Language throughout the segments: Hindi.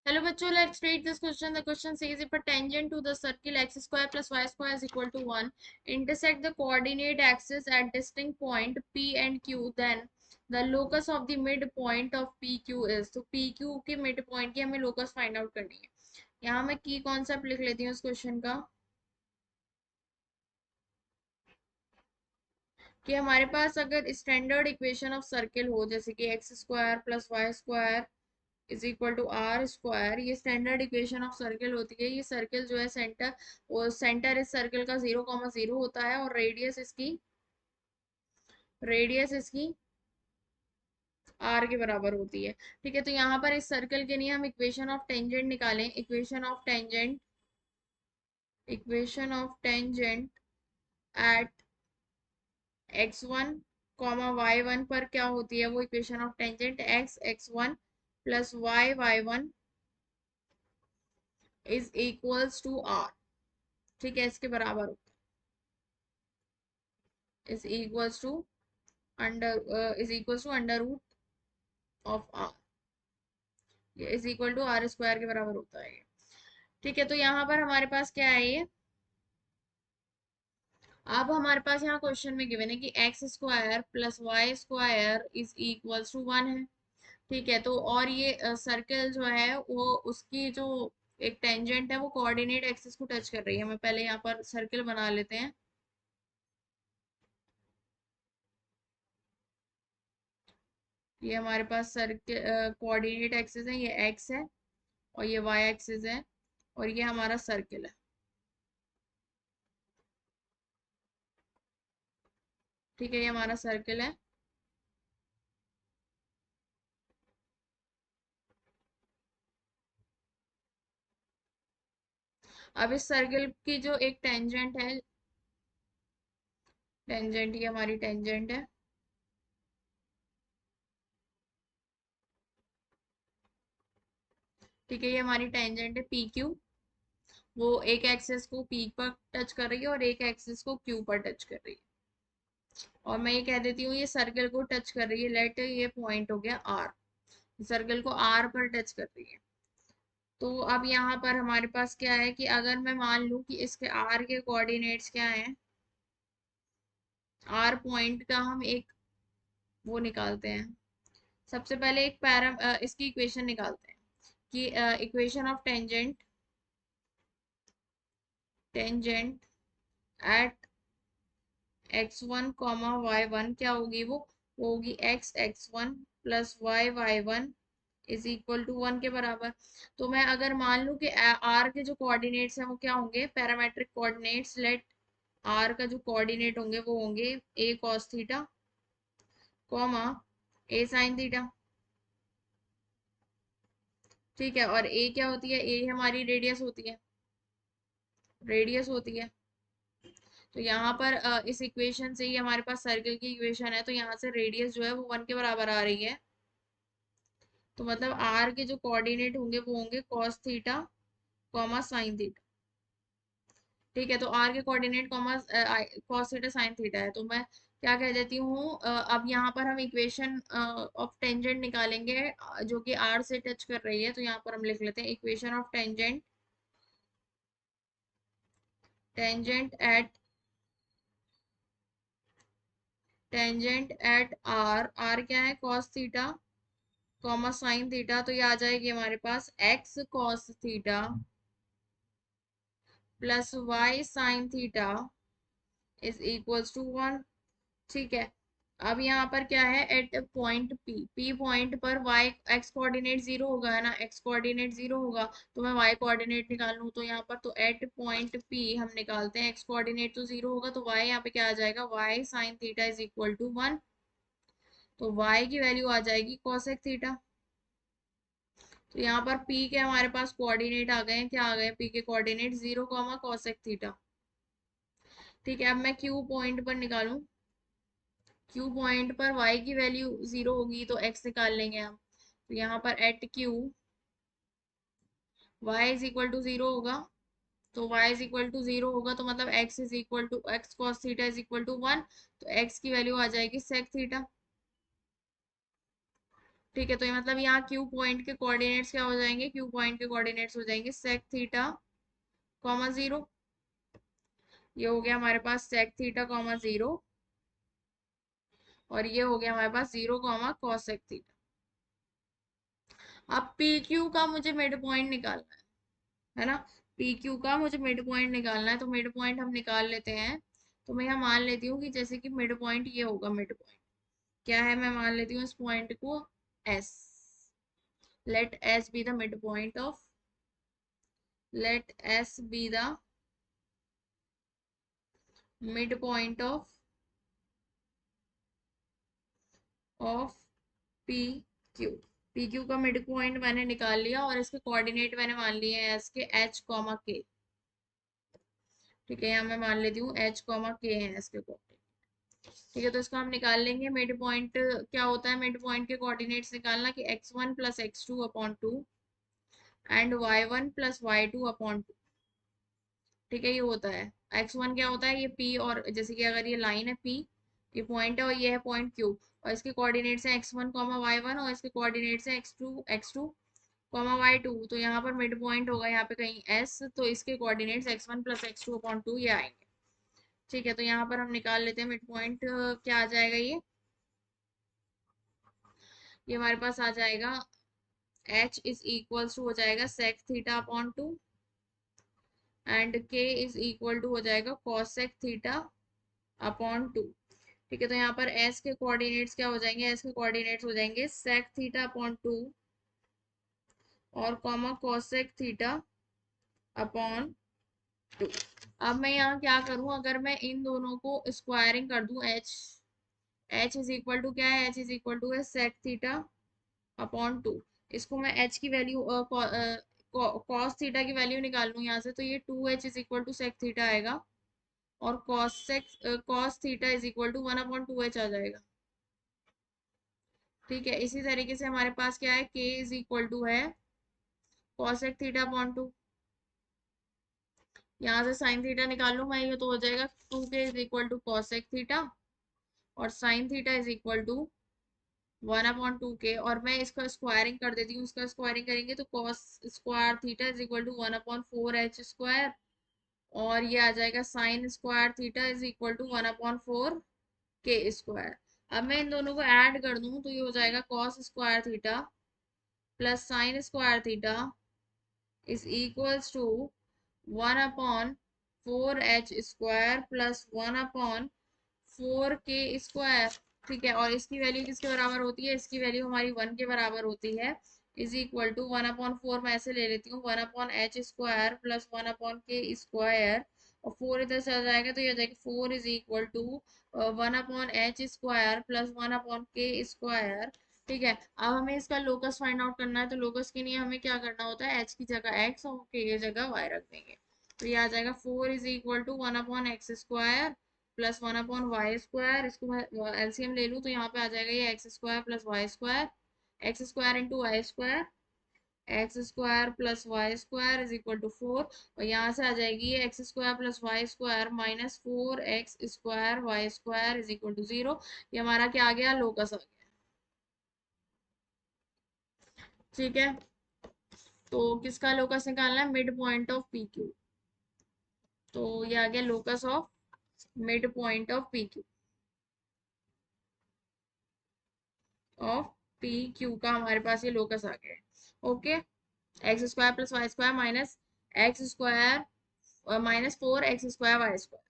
Hello बच्चों, let's read this question. The question says if a tangent to the circle x square plus y square is equal to 1 intersect the coordinate axis at distinct point p and q, then the locus of the midpoint of pq is. तो pq के midpoint की हमें locus find out करनी है. यहाँ मैं की concept लिख लेती हूँ इस question का कि हमारे पास अगर स्टैंडर्ड इक्वेशन ऑफ सर्किल हो जैसे कि x square plus y square is equal to are square, ये स्टैंडर्ड इक्वेशन ऑफ सर्किल होती है. ये सर्किल जो है सेंटर इस सर्किल का 0,0 होता है और रेडियस इसकी आर के बराबर होती है. ठीक है, तो यहाँ पर इस सर्कल के लिए हम इक्वेशन ऑफ टेंजेंट निकालें. Equation of tangent at x1 y1 पर क्या होती है वो equation of tangent x1 plus y1 is equals to R. ठीक है, इसके बराबर होता है is equals to under root of R. ये is equal to are square के बराबर होता है. ठीक है, तो यहाँ पर हमारे पास क्या है ये. अब हमारे पास यहाँ क्वेश्चन में गिवन है कि x square plus y square is equals to 1 है. ठीक है, तो और ये सर्कल जो है वो उसकी जो एक टेंजेंट है वो कोऑर्डिनेट एक्सिस को टच कर रही है. हमें पहले यहाँ पर सर्कल बना लेते हैं. ये हमारे पास सर्कल कोऑर्डिनेट एक्सिस है, ये एक्स है और ये वाई एक्सिस है और ये हमारा सर्कल है. ठीक है, ये हमारा सर्कल है. अब इस सर्कल की जो एक टेंजेंट है, टेंजेंट ये हमारी टेंजेंट है. ठीक है, ये हमारी टेंजेंट है पी क्यू. वो एक एक्सिस को पी पर टच कर रही है और एक एक्सिस को क्यू पर टच कर रही है. और मैं ये कह देती हूँ ये सर्कल को टच कर रही है. लेट ये पॉइंट हो गया आर, सर्कल को आर पर टच कर रही है. तो अब यहाँ पर हमारे पास क्या है कि अगर मैं मान लूँ कि इसके आर के कोऑर्डिनेट्स क्या हैं, आर पॉइंट का हम एक वो निकालते हैं. सबसे पहले इसकी इक्वेशन निकालते हैं कि equation of tangent at x1 comma y1 क्या होगी वो होगी x1 plus y1 is equal to 1 के बराबर. तो मैं अगर मान लूं कि r के जो कोऑर्डिनेट्स हैं वो क्या होंगे, पैरामेट्रिक कोऑर्डिनेट्स. लेट r का जो कोऑर्डिनेट होंगे वो होंगे a cos theta comma a sin theta. ठीक है, और a क्या होती है, a हमारी रेडियस होती है. तो यहाँ पर इस इक्वेशन से ही हमारे पास सर्कल की इक्वेशन है, तो यहाँ से रेडियस जो है वो 1 के बराबर आ रही है. तो मतलब आर के जो कोऑर्डिनेट होंगे वो होंगे cos theta comma sine theta. ठीक है, तो आर के coordinate comma cos theta sine theta है. तो मैं क्या कह देती हूँ, अब यहाँ पर हम इक्वेशन ऑफ टेंजेंट निकालेंगे जो कि आर से टच कर रही है. तो यहाँ पर हम लिख लेते हैं equation of tangent at R. R क्या है, cos theta comma sine theta. तो ये आ जाएगी हमारे पास x cos theta plus y sine theta is equals to 1. ठीक है, अब यहाँ पर क्या है, एट पॉइंट पी पॉइंट पर y x कोऑर्डिनेट 0 होगा, है ना. x कोऑर्डिनेट 0 होगा तो मैं y कोऑर्डिनेट निकाल लूँ. तो यहाँ पर तो एट पॉइंट p हम निकालते हैं, x कोऑर्डिनेट तो 0 होगा तो y यहाँ पे क्या आ जाएगा, y sine theta is equal to 1. तो y की वैल्यू आ जाएगी cosec थीटा. तो यहाँ पर p के हमारे पास कोऑर्डिनेट आ गए हैं, क्या आ गए p के कोऑर्डिनेट 0 cosec थीटा. ठीक है, अब मैं q पॉइंट पर निकालूं. q पॉइंट पर y की वैल्यू 0 होगी तो x निकाल लेंगे हम. तो यहाँ पर at q y is equal to 0 होगा. तो y इज इक्वल टू 0 होगा तो मतलब x is equal to x cos theta is equal to 1. तो x की वैल्यू आ जाएगी sec थीटा. ठीक है, तो ये मतलब यहाँ क्यू पॉइंट के कोऑर्डिनेट्स क्या हो जाएंगे, क्यू पॉइंट के कोऑर्डिनेट्स हो जाएंगे सेक थीटा कॉमा जीरो। ये हो गया हमारे पास सेक थीटा कॉमा जीरो, और ये हो गया हमारे पास जीरो कॉमा कॉसेक थीटा। अब पी क्यू का मुझे मिड पॉइंट निकालना है ना, पी क्यू का मुझे मिड पॉइंट निकालना है, तो मिड पॉइंट हम निकाल लेते हैं। तो मैं यहाँ मान लेती हूँ कि जैसे कि मिड पॉइंट ये होगा, मिड पॉइंट क्या है, मैं मान लेती हूँ इस पॉइंट को S. Let S be the mid point of, let S be the mid point of P Q. P Q का मिड पॉइंट मैंने निकाल लिया, और इसके कोऑर्डिनेट मैंने मान लिए हैं एस के एच कॉमा के। ठीक है, यहाँ मैं मान लेती हूँ एच कॉमा के है इसके कोऑर्डिनेट। ठीक है, तो इसको हम निकाल लेंगे। मिड पॉइंट क्या होता है, मिड पॉइंट के कोऑर्डिनेट्स निकालना कि x1 plus x2 upon 2 and y1 plus y2 upon 2। ठीक है, ये होता है x1 क्या होता है, ये p, और जैसे कि अगर ये लाइन है p, ये पॉइंट है और ये है पॉइंट q, और इसके कोऑर्डिनेट्स हैं x1 कॉमा y1, और इसके कोऑर्डिनेट्स हैं x2 कॉमा y2। तो यहाँ पर मिड पॉइंट होगा यहाँ पे कहीं s, तो इसके coordinates x1 plus x2 upon 2 ये आएंगे। ठीक है, तो यहाँ पर हम निकाल लेते हैं मिड पॉइंट, क्या आ जाएगा ये हमारे पास आ जाएगा h इज इक्वल्स टू हो जाएगा sec theta upon 2, and k is equal to हो जाएगा कॉसेक थीटा अपॉन 2। ठीक है, तो यहाँ पर s के कोऑर्डिनेट्स क्या हो जाएंगे, s के कोऑर्डिनेट्स हो जाएंगे सेक थीटा अपॉन 2 और कॉमा कॉसेक थीटा अपॉन 2। अब मैं यहाँ क्या करूँ, अगर मैं इन दोनों को स्क्वायरिंग कर दूं, h इज इक्वल टू क्या है, h इज इक्वल टू है सेक थीटा अपॉन 2। इसको मैं h की वैल्यू कॉस थीटा की वैल्यू निकाल लूँ यहाँ से, तो ये 2h is equal to sec theta आएगा, और cos theta is equal to 1/2h आ जाएगा। ठीक है, इसी तरीके से हमारे पास क्या है, k इज इक्वल टू है कॉसेक थीटा अपॉन 2। यहाँ से साइन थीटा निकाल लूँ मैं, ये तो हो जाएगा 2k is equal to cosec theta, और sine theta is equal to 1/2k, और मैं इसका स्क्वायरिंग कर देती हूँ। इसका स्क्वायरिंग करेंगे तो cos square theta is equal to 1/4h square, और ये आ जाएगा sine square theta is equal to 1/4k square. अब मैं इन दोनों को ऐड कर दूं तो ये हो जाएगा cos square theta plus sine square theta is equals to 1/4h square plus 1/4k square. ठीक है, और इसकी वैल्यू किसके बराबर होती है, इसकी वैल्यू हमारी 1 के बराबर होती है, इज इक्वल टू 1/4 मैं ऐसे ले लेती हूँ, 1/h square plus 1/k square, और 4 इधर से आ जाएगा तो ये आ जाएगा 4 is equal to 1/h square plus 1/k square. ठीक है, अब हमें इसका लोकस फाइंड आउट करना है, तो लोकस के लिए हमें क्या करना होता है, h की जगह x और k की जगह y रख देंगे। तो ये आ जाएगा 4 is equal to 1/x square plus 1/y square. इसको मैं एलसीएम ले लूँ तो यहाँ पे आ जाएगा ये x square plus y square, x square into y square, x square plus y square is equal to 4, और यहाँ से आ जाएगी ये x square plus y square minus 4x square y square is equal to 0। ये हमारा क्या आ गया, लोकस आ गया। ठीक है, तो किसका लोकस निकालना है, mid point of P Q. तो ये आ गया locus of mid point of P Q, of P Q का हमारे पास ये लोकस आ गया है। Okay, x square plus y square minus x square minus 4x square y square.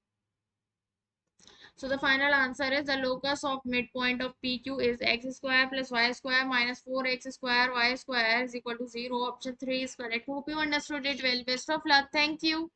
So the final answer is the locus of midpoint of PQ is x square plus y square minus 4x square y square is equal to 0. Option 3 is correct. Hope you understood it well. Best of luck. Thank you.